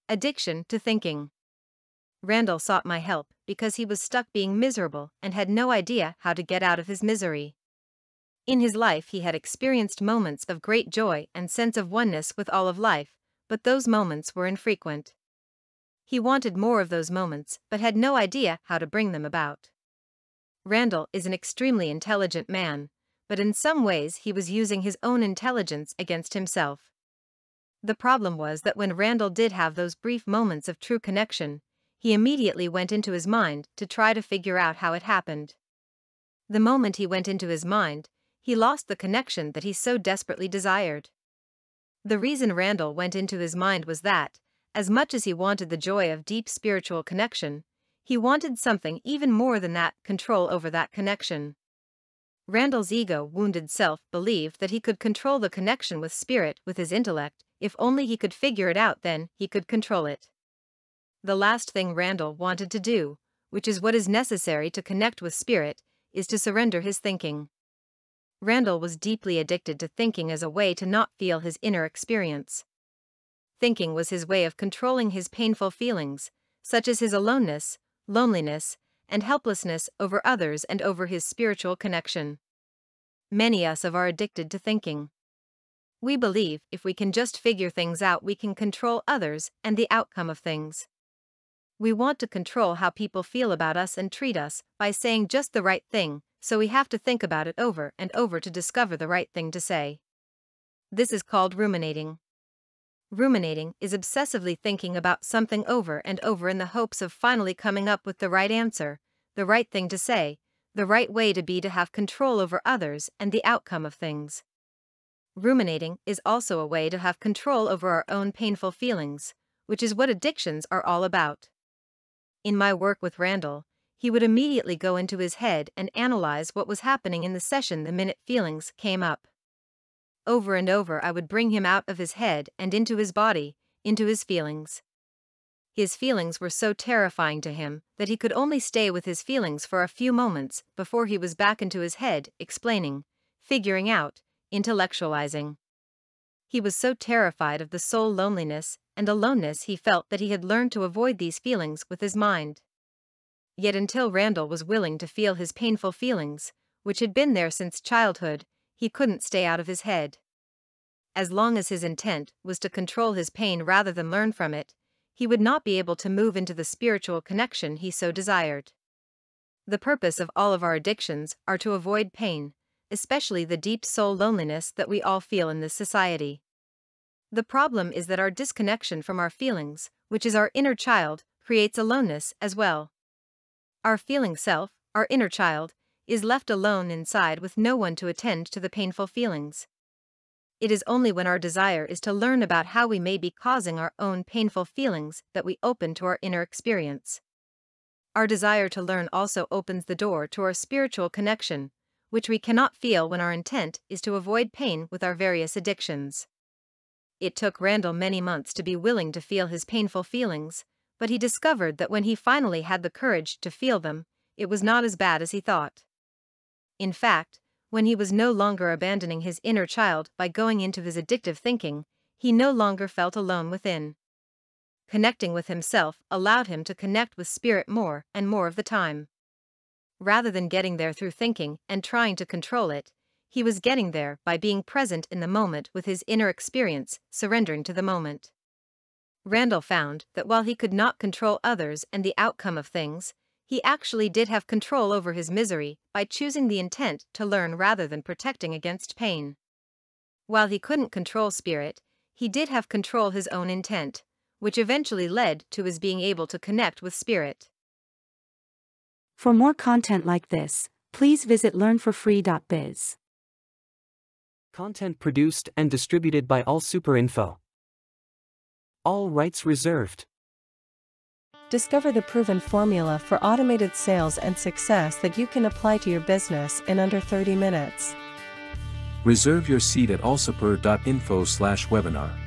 Addiction to thinking. Randall sought my help because he was stuck being miserable and had no idea how to get out of his misery. In his life he had experienced moments of great joy and sense of oneness with all of life, but those moments were infrequent. He wanted more of those moments but had no idea how to bring them about. Randall is an extremely intelligent man, but in some ways he was using his own intelligence against himself. The problem was that when Randall did have those brief moments of true connection, he immediately went into his mind to try to figure out how it happened. The moment he went into his mind, he lost the connection that he so desperately desired. The reason Randall went into his mind was that, as much as he wanted the joy of deep spiritual connection, he wanted something even more than that: control over that connection. Randall's ego-wounded self believed that he could control the connection with spirit with his intellect. If only he could figure it out, then he could control it. The last thing Randall wanted to do, which is what is necessary to connect with spirit, is to surrender his thinking. Randall was deeply addicted to thinking as a way to not feel his inner experience. Thinking was his way of controlling his painful feelings, such as his aloneness, loneliness, and helplessness over others and over his spiritual connection. Many of us are addicted to thinking. We believe if we can just figure things out, we can control others and the outcome of things. We want to control how people feel about us and treat us by saying just the right thing, so we have to think about it over and over to discover the right thing to say. This is called ruminating. Ruminating is obsessively thinking about something over and over in the hopes of finally coming up with the right answer, the right thing to say, the right way to be, to have control over others and the outcome of things. Ruminating is also a way to have control over our own painful feelings, which is what addictions are all about. In my work with Randall, he would immediately go into his head and analyze what was happening in the session the minute feelings came up. Over and over I would bring him out of his head and into his body, into his feelings. His feelings were so terrifying to him that he could only stay with his feelings for a few moments before he was back into his head, explaining, figuring out, intellectualizing. He was so terrified of the soul loneliness and aloneness he felt that he had learned to avoid these feelings with his mind. Yet until Randall was willing to feel his painful feelings, which had been there since childhood, he couldn't stay out of his head. As long as his intent was to control his pain rather than learn from it, he would not be able to move into the spiritual connection he so desired. The purpose of all of our addictions are to avoid pain, especially the deep soul loneliness that we all feel in this society. The problem is that our disconnection from our feelings, which is our inner child, creates aloneness as well. Our feeling self, our inner child, is left alone inside with no one to attend to the painful feelings. It is only when our desire is to learn about how we may be causing our own painful feelings that we open to our inner experience. Our desire to learn also opens the door to our spiritual connection, which we cannot feel when our intent is to avoid pain with our various addictions. It took Randall many months to be willing to feel his painful feelings, but he discovered that when he finally had the courage to feel them, it was not as bad as he thought. In fact, when he was no longer abandoning his inner child by going into his addictive thinking, he no longer felt alone within. Connecting with himself allowed him to connect with spirit more and more of the time. Rather than getting there through thinking and trying to control it, he was getting there by being present in the moment with his inner experience, surrendering to the moment. Randall found that while he could not control others and the outcome of things, he actually did have control over his misery by choosing the intent to learn rather than protecting against pain. While he couldn't control spirit, he did have control his own intent, which eventually led to his being able to connect with spirit. For more content like this, please visit learnforfree.biz. Content produced and distributed by AllSuperInfo. All rights reserved. Discover the proven formula for automated sales and success that you can apply to your business in under 30 minutes. Reserve your seat at allsuper.info/webinar.